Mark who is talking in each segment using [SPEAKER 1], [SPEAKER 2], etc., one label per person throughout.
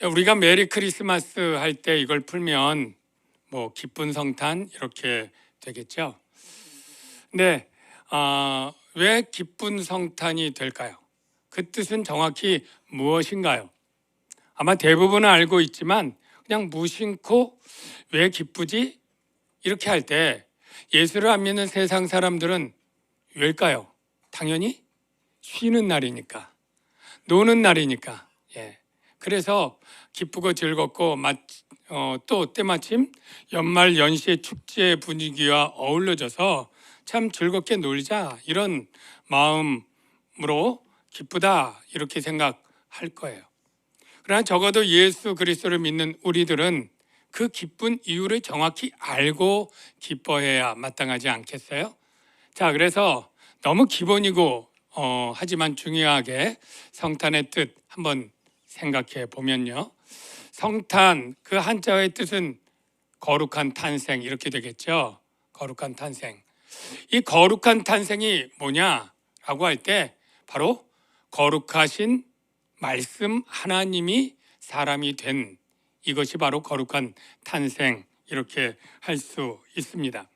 [SPEAKER 1] 우리가 메리 크리스마스 할 때 이걸 풀면 뭐 기쁜 성탄 이렇게 되겠죠. 근데 왜 기쁜 성탄이 될까요? 그 뜻은 정확히 무엇인가요? 아마 대부분은 알고 있지만 그냥 무심코 왜 기쁘지? 이렇게 할 때 예수를 안 믿는 세상 사람들은 왜일까요? 당연히 쉬는 날이니까, 노는 날이니까. 예. 그래서 기쁘고 즐겁고 또 때마침 연말 연시의 축제 분위기와 어울려져서 참 즐겁게 놀자 이런 마음으로 기쁘다 이렇게 생각할 거예요. 그러나 적어도 예수 그리스도를 믿는 우리들은 그 기쁜 이유를 정확히 알고 기뻐해야 마땅하지 않겠어요? 자, 그래서 너무 기본이고 하지만 중요하게 성탄의 뜻 한번 생각해 보면요. 성탄 그 한자어의 뜻은 거룩한 탄생 이렇게 되겠죠. 거룩한 탄생. 이 거룩한 탄생이 뭐냐라고 할 때 바로 거룩하신 말씀 하나님이 사람이 된 이것이 바로 거룩한 탄생 이렇게 할 수 있습니다.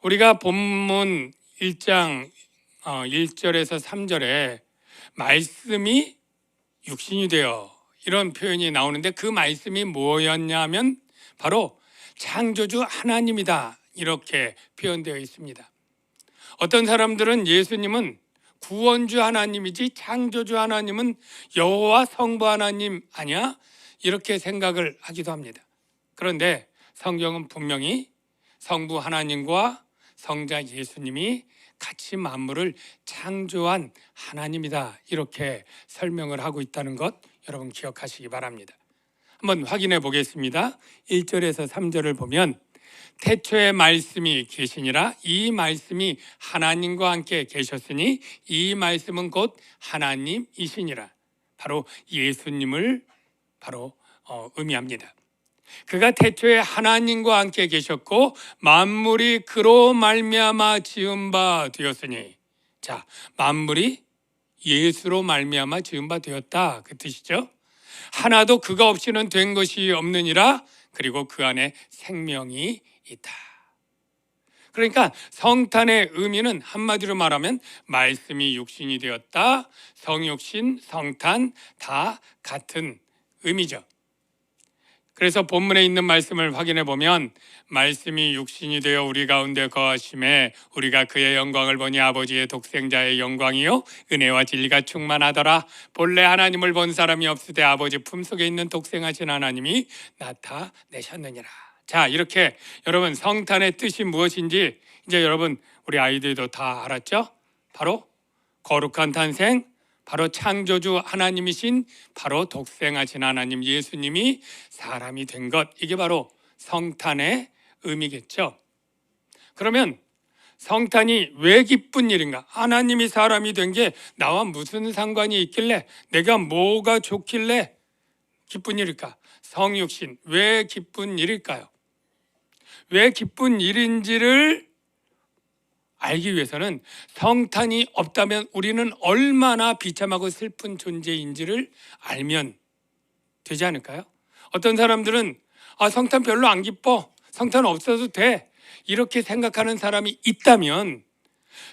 [SPEAKER 1] 우리가 본문 1장 1절에서 3절에 말씀이 육신이 되어 이런 표현이 나오는데 그 말씀이 뭐였냐면 바로 창조주 하나님이다 이렇게 표현되어 있습니다. 어떤 사람들은 예수님은 구원주 하나님이지 창조주 하나님은 여호와 성부 하나님 아니야? 이렇게 생각을 하기도 합니다. 그런데 성경은 분명히 성부 하나님과 성자 예수님이 같이 만물을 창조한 하나님이다 이렇게 설명을 하고 있다는 것 여러분 기억하시기 바랍니다. 한번 확인해 보겠습니다. 1절에서 3절을 보면 태초에 말씀이 계시니라 이 말씀이 하나님과 함께 계셨으니 이 말씀은 곧 하나님이시니라. 바로 예수님을 바로 의미합니다. 그가 태초에 하나님과 함께 계셨고 만물이 그로 말미암아 지은 바 되었으니 자 만물이 예수로 말미암아 지은 바 되었다 그 뜻이죠. 하나도 그가 없이는 된 것이 없느니라. 그리고 그 안에 생명이 있다. 그러니까 성탄의 의미는 한마디로 말하면 말씀이 육신이 되었다. 성육신, 성탄 다 같은 의미죠. 그래서 본문에 있는 말씀을 확인해 보면 말씀이 육신이 되어 우리 가운데 거하심에 우리가 그의 영광을 보니 아버지의 독생자의 영광이요 은혜와 진리가 충만하더라. 본래 하나님을 본 사람이 없으되 아버지 품속에 있는 독생하신 하나님이 나타내셨느니라. 자, 이렇게 여러분 성탄의 뜻이 무엇인지 이제 여러분 우리 아이들도 다 알았죠? 바로 거룩한 탄생, 바로 창조주 하나님이신 바로 독생하신 하나님 예수님이 사람이 된 것, 이게 바로 성탄의 의미겠죠. 그러면 성탄이 왜 기쁜 일인가? 하나님이 사람이 된 게 나와 무슨 상관이 있길래, 내가 뭐가 좋길래 기쁜 일일까? 성육신, 왜 기쁜 일일까요? 왜 기쁜 일인지를 알기 위해서는 성탄이 없다면 우리는 얼마나 비참하고 슬픈 존재인지를 알면 되지 않을까요? 어떤 사람들은 성탄 별로 안 기뻐, 성탄 없어도 돼 이렇게 생각하는 사람이 있다면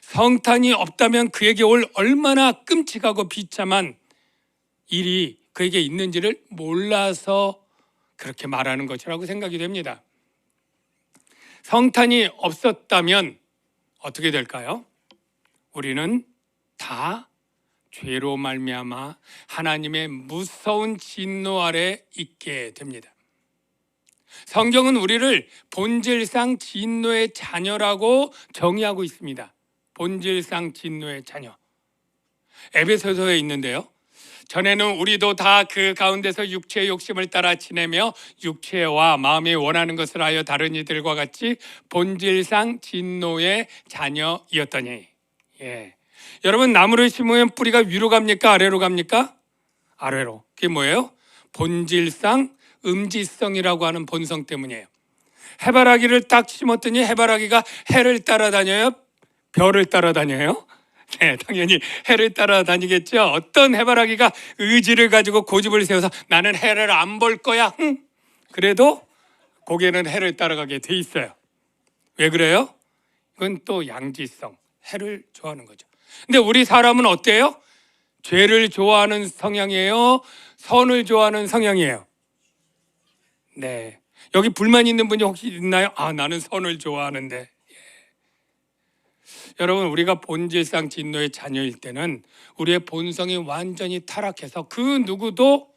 [SPEAKER 1] 성탄이 없다면 그에게 올 얼마나 끔찍하고 비참한 일이 그에게 있는지를 몰라서 그렇게 말하는 것이라고 생각이 됩니다. 성탄이 없었다면 어떻게 될까요? 우리는 다 죄로 말미암아 하나님의 무서운 진노 아래 있게 됩니다. 성경은 우리를 본질상 진노의 자녀라고 정의하고 있습니다. 본질상 진노의 자녀. 에베소서에 있는데요. 전에는 우리도 다 그 가운데서 육체의 욕심을 따라 지내며 육체와 마음이 원하는 것을 하여 다른 이들과 같이 본질상 진노의 자녀이었더니 여러분 나무를 심으면 뿌리가 위로 갑니까? 아래로 갑니까? 아래로. 그게 뭐예요? 본질상 음지성이라고 하는 본성 때문이에요. 해바라기를 딱 심었더니 해바라기가 해를 따라다녀요? 별을 따라다녀요? 네, 당연히 해를 따라다니겠죠. 어떤 해바라기가 의지를 가지고 고집을 세워서 나는 해를 안 볼 거야. 그래도 고개는 해를 따라가게 돼 있어요. 왜 그래요? 이건 또 양지성, 해를 좋아하는 거죠. 근데 우리 사람은 어때요? 죄를 좋아하는 성향이에요? 선을 좋아하는 성향이에요? 네. 여기 불만 있는 분이 혹시 있나요? 아, 나는 선을 좋아하는데. 여러분, 우리가 본질상 진노의 자녀일 때는 우리의 본성이 완전히 타락해서 그 누구도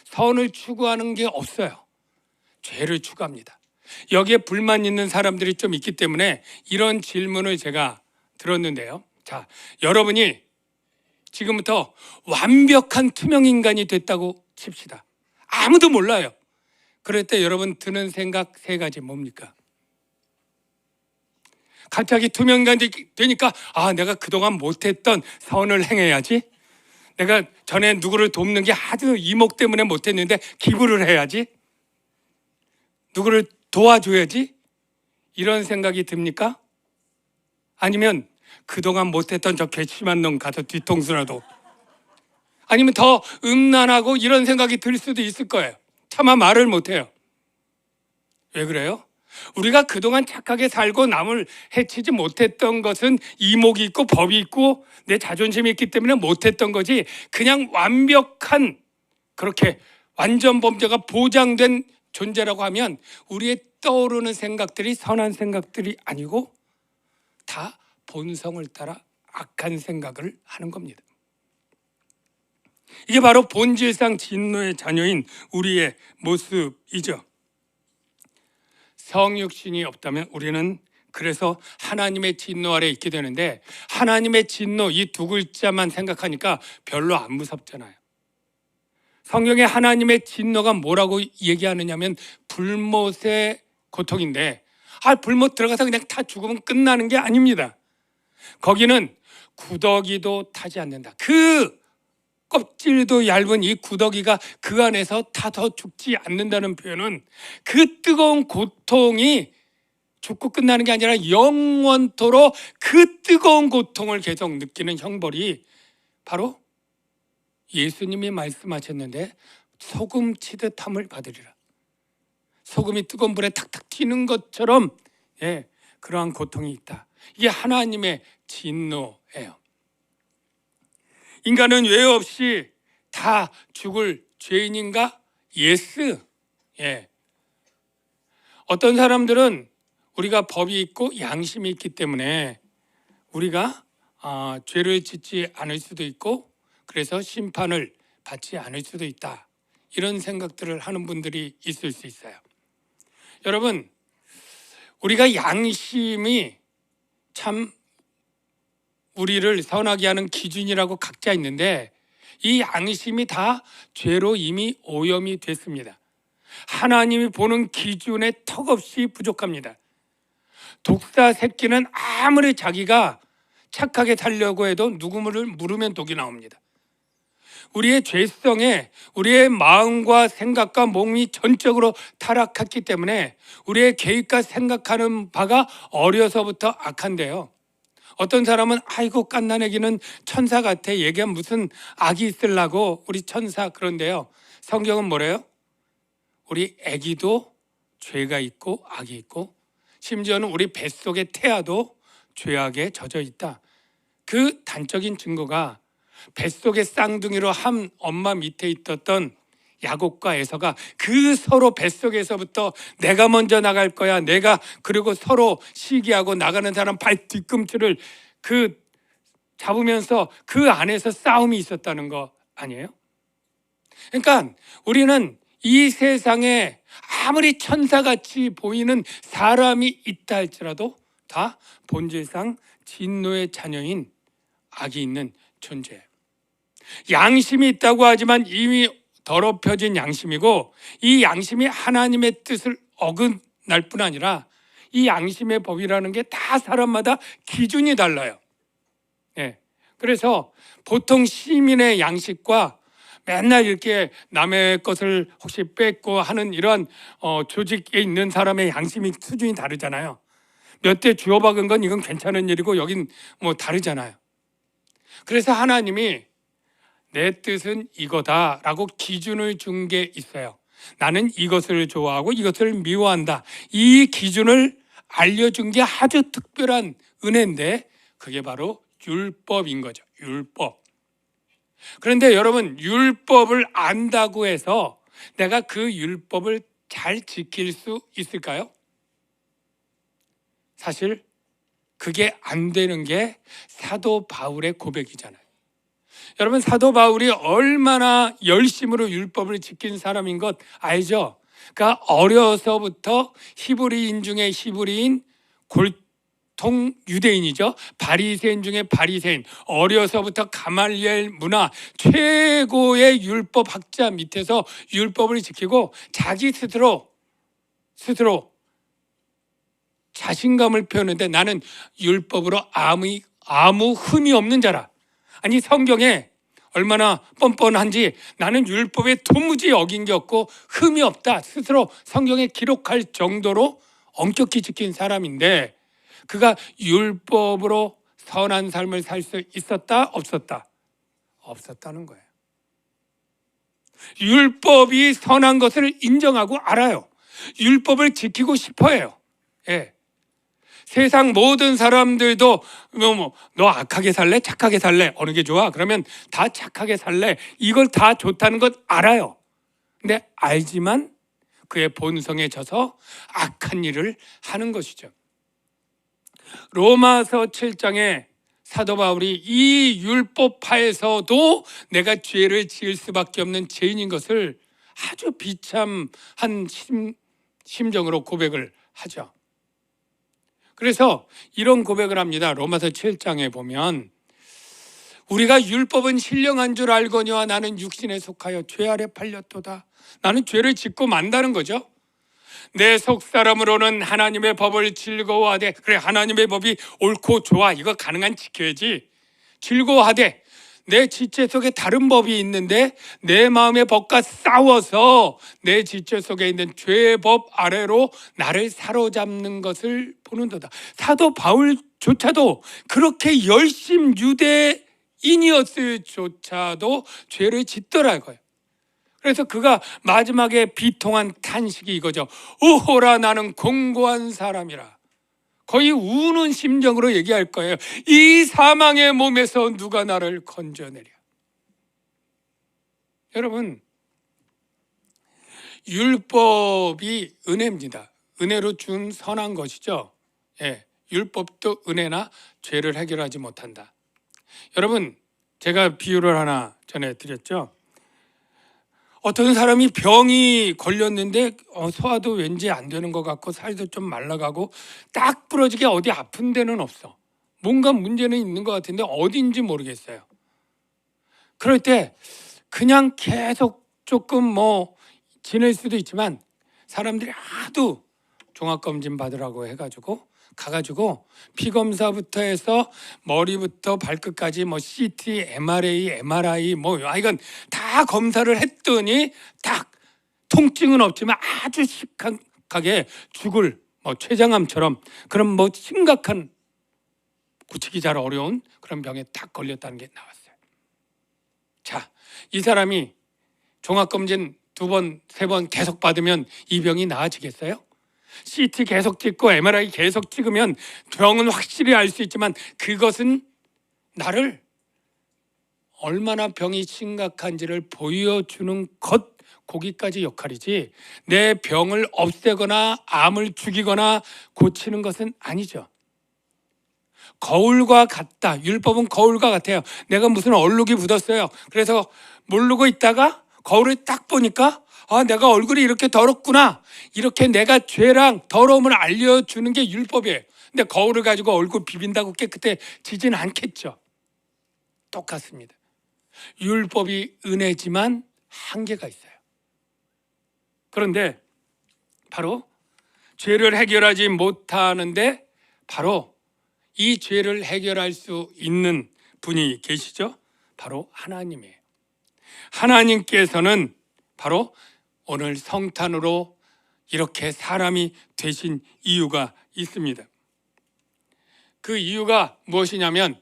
[SPEAKER 1] 선을 추구하는 게 없어요. 죄를 추구합니다. 여기에 불만 있는 사람들이 좀 있기 때문에 이런 질문을 제가 들었는데요. 자, 여러분이 지금부터 완벽한 투명 인간이 됐다고 칩시다. 아무도 몰라요. 그럴 때 여러분 드는 생각 세 가지 뭡니까? 갑자기 투명 인간이 되니까 아, 내가 그동안 못했던 선을 행해야지. 내가 전에 누구를 돕는 게 아주 이목 때문에 못했는데 기부를 해야지. 누구를 도와줘야지. 이런 생각이 듭니까? 아니면 그동안 못했던 저 괘씸한 놈 가서 뒤통수라도, 아니면 더 음란하고 이런 생각이 들 수도 있을 거예요. 차마 말을 못해요. 왜 그래요? 우리가 그동안 착하게 살고 남을 해치지 못했던 것은 이목이 있고 법이 있고 내 자존심이 있기 때문에 못했던 거지, 그냥 완벽한, 그렇게 완전 범죄가 보장된 존재라고 하면 우리의 떠오르는 생각들이 선한 생각들이 아니고 다 본성을 따라 악한 생각을 하는 겁니다. 이게 바로 본질상 진노의 자녀인 우리의 모습이죠. 성육신이 없다면 우리는 그래서 하나님의 진노 아래 있게 되는데, 하나님의 진노 이 두 글자만 생각하니까 별로 안 무섭잖아요. 성경에 하나님의 진노가 뭐라고 얘기하느냐면 불못의 고통인데, 불못 들어가서 그냥 다 죽으면 끝나는 게 아닙니다. 거기는 구더기도 타지 않는다. 그 껍질도 얇은 이 구더기가 그 안에서 타서 죽지 않는다는 표현은 그 뜨거운 고통이 죽고 끝나는 게 아니라 영원토록 그 뜨거운 고통을 계속 느끼는 형벌이 바로 예수님이 말씀하셨는데 소금 치듯함을 받으리라. 소금이 뜨거운 불에 탁탁 튀는 것처럼 그러한 고통이 있다. 이게 하나님의 진노예요. 인간은 왜 없이 다 죽을 죄인인가? 예스. 어떤 사람들은 우리가 법이 있고 양심이 있기 때문에 우리가 죄를 짓지 않을 수도 있고 그래서 심판을 받지 않을 수도 있다. 이런 생각들을 하는 분들이 있을 수 있어요. 여러분, 우리가 양심이 참 우리를 선하게 하는 기준이라고 각자 있는데 이 양심이 다 죄로 이미 오염이 됐습니다. 하나님이 보는 기준에 턱없이 부족합니다. 독사 새끼는 아무리 자기가 착하게 살려고 해도 누구를 물으면 독이 나옵니다. 우리의 죄성에 우리의 마음과 생각과 몸이 전적으로 타락했기 때문에 우리의 계획과 생각하는 바가 어려서부터 악한데요. 어떤 사람은 아이고 갓난아기는 천사 같아, 얘기하면 무슨 악이 있으려고 우리 천사. 그런데요, 성경은 뭐래요? 우리 아기도 죄가 있고 악이 있고 심지어는 우리 뱃속의 태아도 죄악에 젖어 있다. 그 단적인 증거가 뱃속의 쌍둥이로 한 엄마 밑에 있었던 야곱과 에서가 그 서로 뱃속에서부터 내가 먼저 나갈 거야, 내가, 그리고 서로 시기하고 나가는 사람 발 뒤꿈치를 잡으면서 그 안에서 싸움이 있었다는 거 아니에요? 그러니까 우리는 이 세상에 아무리 천사같이 보이는 사람이 있다 할지라도 다 본질상 진노의 자녀인 악이 있는 존재예요. 양심이 있다고 하지만 이미 더럽혀진 양심이고, 이 양심이 하나님의 뜻을 어긋날 뿐 아니라 이 양심의 법이라는 게 다 사람마다 기준이 달라요. 그래서 보통 시민의 양식과 맨날 이렇게 남의 것을 혹시 뺏고 하는 이런 조직에 있는 사람의 양심이 수준이 다르잖아요. 몇 대 주워박은 건 이건 괜찮은 일이고 여긴 뭐 다르잖아요. 그래서 하나님이 내 뜻은 이거다라고 기준을 준 게 있어요. 나는 이것을 좋아하고 이것을 미워한다. 이 기준을 알려준 게 아주 특별한 은혜인데 그게 바로 율법인 거죠. 율법. 그런데 여러분, 율법을 안다고 해서 내가 그 율법을 잘 지킬 수 있을까요? 사실 그게 안 되는 게 사도 바울의 고백이잖아요. 여러분, 사도 바울이 얼마나 열심으로 율법을 지킨 사람인 것 알죠? 그러니까 어려서부터 히브리인 중에 히브리인, 골통 유대인이죠. 바리새인 중에 바리새인, 어려서부터 가말리엘 문화 최고의 율법 학자 밑에서 율법을 지키고 자기 스스로 자신감을 표현하는데 나는 율법으로 아무 흠이 없는 자라. 아니, 성경에 얼마나 뻔뻔한지 나는 율법에 도무지 어긴 게 없고 흠이 없다 스스로 성경에 기록할 정도로 엄격히 지킨 사람인데 그가 율법으로 선한 삶을 살 수 있었다 없었다? 없었다는 거예요. 율법이 선한 것을 인정하고 알아요. 율법을 지키고 싶어 해요. 예. 세상 모든 사람들도 너 악하게 살래? 착하게 살래? 어느 게 좋아? 그러면 다 착하게 살래. 이걸 다 좋다는 것 알아요. 근데 알지만 그의 본성에 져서 악한 일을 하는 것이죠. 로마서 7장에 사도 바울이 이 율법하에서도 내가 죄를 지을 수밖에 없는 죄인인 것을 아주 비참한 심정으로 고백을 하죠. 그래서 이런 고백을 합니다. 로마서 7장에 보면 우리가 율법은 신령한 줄 알거니와 나는 육신에 속하여 죄 아래 팔렸도다. 나는 죄를 짓고 만다는 거죠. 내 속사람으로는 하나님의 법을 즐거워하되, 그래 하나님의 법이 옳고 좋아 이거 가능한 지켜야지. 즐거워하되 내 지체 속에 다른 법이 있는데 내 마음의 법과 싸워서 내 지체 속에 있는 죄의 법 아래로 나를 사로잡는 것을 보는도다. 사도 바울조차도 그렇게 열심 유대인이었을조차도 죄를 짓더라고요. 그래서 그가 마지막에 비통한 탄식이 이거죠. 오호라 나는 공고한 사람이라. 거의 우는 심정으로 얘기할 거예요. 이 사망의 몸에서 누가 나를 건져내랴. 여러분, 율법이 은혜입니다. 은혜로 준 선한 것이죠. 예, 율법도 은혜나 죄를 해결하지 못한다. 여러분, 제가 비유를 하나 전해드렸죠. 어떤 사람이 병이 걸렸는데 소화도 왠지 안 되는 것 같고 살도 좀 말라가고 딱 부러지게 어디 아픈 데는 없어. 뭔가 문제는 있는 것 같은데 어딘지 모르겠어요. 그럴 때 그냥 계속 조금 지낼 수도 있지만 사람들이 하도 종합검진 받으라고 해가지고 가가지고 피검사부터 해서 머리부터 발끝까지 CT, MRI 이건 다 검사를 했더니 딱 통증은 없지만 아주 심각하게 죽을 췌장암처럼 그런 심각한 고치기 잘 어려운 그런 병에 딱 걸렸다는 게 나왔어요. 자, 이 사람이 종합검진 2번, 3번 계속 받으면 이 병이 나아지겠어요? CT 계속 찍고 MRI 계속 찍으면 병은 확실히 알 수 있지만 그것은 나를 얼마나 병이 심각한지를 보여주는 것, 거기까지 역할이지 내 병을 없애거나 암을 죽이거나 고치는 것은 아니죠. 거울과 같다. 율법은 거울과 같아요. 내가 무슨 얼룩이 묻었어요. 그래서 모르고 있다가 거울을 딱 보니까 내가 얼굴이 이렇게 더럽구나. 이렇게 내가 죄랑 더러움을 알려주는 게 율법이에요. 근데 거울을 가지고 얼굴 비빈다고 깨끗해지진 않겠죠. 똑같습니다. 율법이 은혜지만 한계가 있어요. 그런데 바로 죄를 해결하지 못하는데 바로 이 죄를 해결할 수 있는 분이 계시죠. 바로 하나님이에요. 하나님께서는 바로 오늘 성탄으로 이렇게 사람이 되신 이유가 있습니다. 그 이유가 무엇이냐면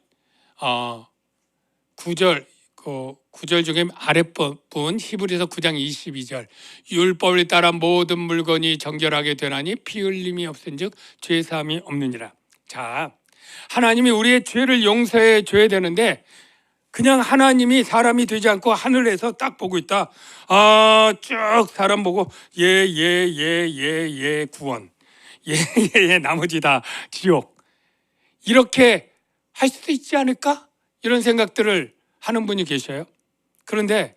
[SPEAKER 1] 구절 그 구절 중에 아랫부분 히브리서 9장 22절 율법을 따라 모든 물건이 정결하게 되나니 피 흘림이 없은즉 죄 사함이 없느니라. 자, 하나님이 우리의 죄를 용서해 줘야 되는데 그냥 하나님이 사람이 되지 않고 하늘에서 딱 보고 있다. 쭉 사람 보고 예 구원, 예 나머지 다 지옥, 이렇게 할 수도 있지 않을까? 이런 생각들을 하는 분이 계셔요. 그런데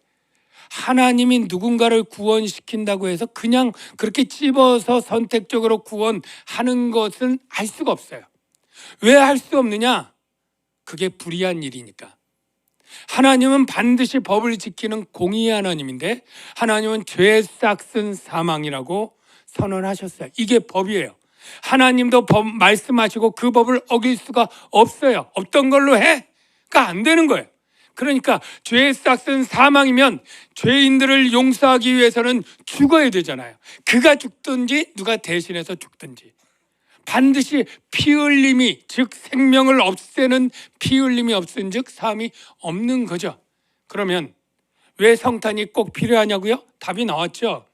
[SPEAKER 1] 하나님이 누군가를 구원시킨다고 해서 그냥 그렇게 찝어서 선택적으로 구원하는 것은 할 수가 없어요. 왜 할 수 없느냐? 그게 불의한 일이니까. 하나님은 반드시 법을 지키는 공의의 하나님인데 하나님은 죄 싹슨 사망이라고 선언하셨어요. 이게 법이에요. 하나님도 법 말씀하시고 그 법을 어길 수가 없어요. 없던 걸로 해? 그러니까 안 되는 거예요. 그러니까 죄의 싹은 사망이면 죄인들을 용서하기 위해서는 죽어야 되잖아요. 그가 죽든지 누가 대신해서 죽든지 반드시 피 흘림이, 즉 생명을 없애는 피 흘림이 없은즉 사함이 없는 거죠. 그러면 왜 성탄이 꼭 필요하냐고요? 답이 나왔죠.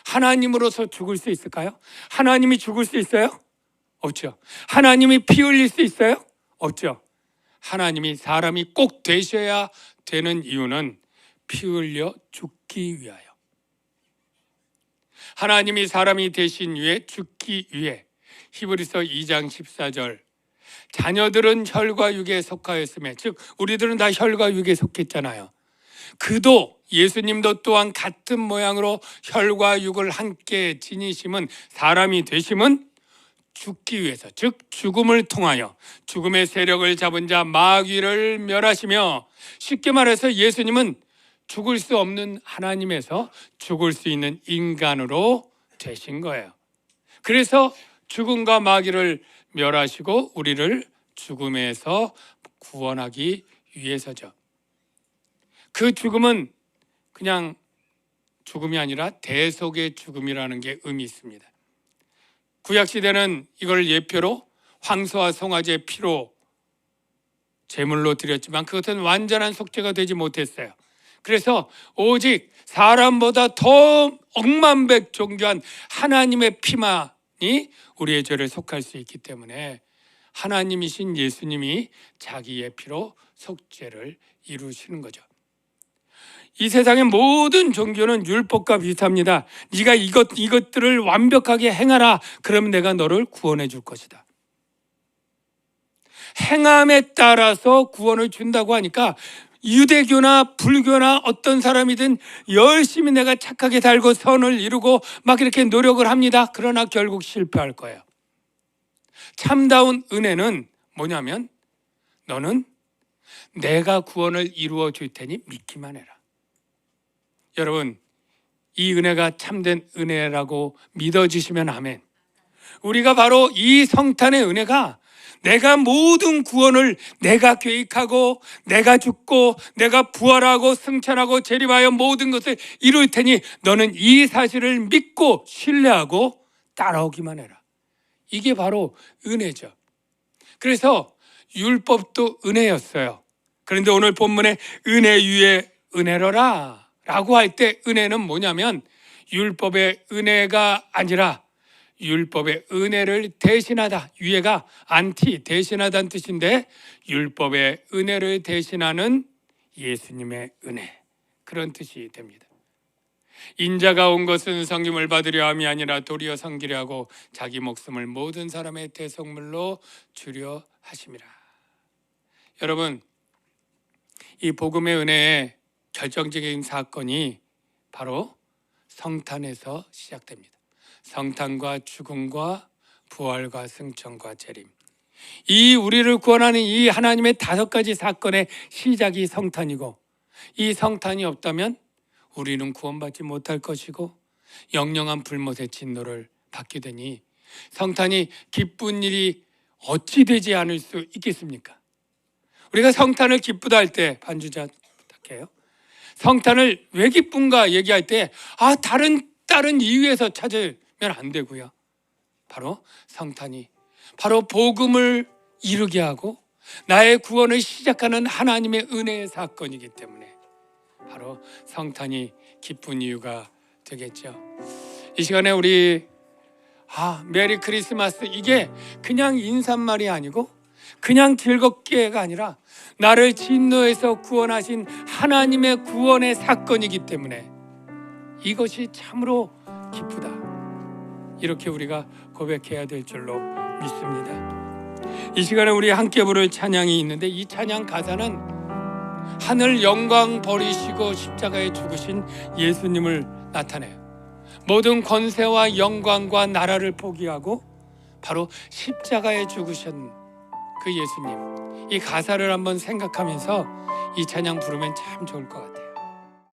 [SPEAKER 1] 하나님으로서 죽을 수 있을까요? 하나님이 죽을 수 있어요? 없죠. 하나님이 피 흘릴 수 있어요? 없죠. 하나님이 사람이 꼭 되셔야 되는 이유는 피 흘려 죽기 위하여. 하나님이 사람이 되신 후에 죽기 위해. 히브리서 2장 14절 자녀들은 혈과 육에 속하였으며, 즉 우리들은 다 혈과 육에 속했잖아요. 그도 예수님도 또한 같은 모양으로 혈과 육을 함께 지니심은, 사람이 되심은 죽기 위해서, 즉 죽음을 통하여 죽음의 세력을 잡은 자 마귀를 멸하시며, 쉽게 말해서 예수님은 죽을 수 없는 하나님에서 죽을 수 있는 인간으로 되신 거예요. 그래서 죽음과 마귀를 멸하시고 우리를 죽음에서 구원하기 위해서죠. 그 죽음은 그냥 죽음이 아니라 대속의 죽음이라는 게 의미 있습니다. 구약시대는 이걸 예표로 황소와 송아지의 피로 제물로 드렸지만 그것은 완전한 속죄가 되지 못했어요. 그래서 오직 사람보다 더 억만백 존귀한 하나님의 피만이 우리의 죄를 속할 수 있기 때문에 하나님이신 예수님이 자기의 피로 속죄를 이루시는 거죠. 이 세상의 모든 종교는 율법과 비슷합니다. 네가 이것들을 완벽하게 행하라. 그러면 내가 너를 구원해 줄 것이다. 행함에 따라서 구원을 준다고 하니까 유대교나 불교나 어떤 사람이든 열심히 내가 착하게 살고 선을 이루고 막 이렇게 노력을 합니다. 그러나 결국 실패할 거예요. 참다운 은혜는 뭐냐면 너는 내가 구원을 이루어 줄 테니 믿기만 해라. 여러분, 이 은혜가 참된 은혜라고 믿어지시면 아멘. 우리가 바로 이 성탄의 은혜가 내가 모든 구원을 내가 계획하고 내가 죽고 내가 부활하고 승천하고 재림하여 모든 것을 이룰 테니 너는 이 사실을 믿고 신뢰하고 따라오기만 해라. 이게 바로 은혜죠. 그래서 율법도 은혜였어요. 그런데 오늘 본문에 은혜 위에 은혜로라 라고 할 때 은혜는 뭐냐면 율법의 은혜가 아니라 율법의 은혜를 대신하다. 위에가 안티, 대신하다는 뜻인데 율법의 은혜를 대신하는 예수님의 은혜, 그런 뜻이 됩니다. 인자가 온 것은 섬김을 받으려 함이 아니라 도리어 섬기려 하고 자기 목숨을 모든 사람의 대속물로 주려 하심이라. 여러분, 이 복음의 은혜의 결정적인 사건이 바로 성탄에서 시작됩니다. 성탄과 죽음과 부활과 승천과 재림, 이 우리를 구원하는 이 하나님의 5가지 사건의 시작이 성탄이고, 이 성탄이 없다면 우리는 구원받지 못할 것이고 영영한 불못의 진노를 받게 되니 성탄이 기쁜 일이 어찌 되지 않을 수 있겠습니까? 우리가 성탄을 기쁘다 할 때, 반주자 부탁해요. 성탄을 왜 기쁜가 얘기할 때 다른 이유에서 찾으면 안 되고요. 바로 성탄이 바로 복음을 이루게 하고 나의 구원을 시작하는 하나님의 은혜의 사건이기 때문에 바로 성탄이 기쁜 이유가 되겠죠. 이 시간에 우리 메리 크리스마스, 이게 그냥 인사말이 아니고 그냥 즐겁게가 아니라 나를 진노에서 구원하신 하나님의 구원의 사건이기 때문에 이것이 참으로 기쁘다, 이렇게 우리가 고백해야 될 줄로 믿습니다. 이 시간에 우리 함께 부를 찬양이 있는데, 이 찬양 가사는 하늘 영광 버리시고 십자가에 죽으신 예수님을 나타내요. 모든 권세와 영광과 나라를 포기하고 바로 십자가에 죽으신 그 예수님, 이 가사를 한번 생각하면서 이 찬양 부르면 참 좋을 것 같아요.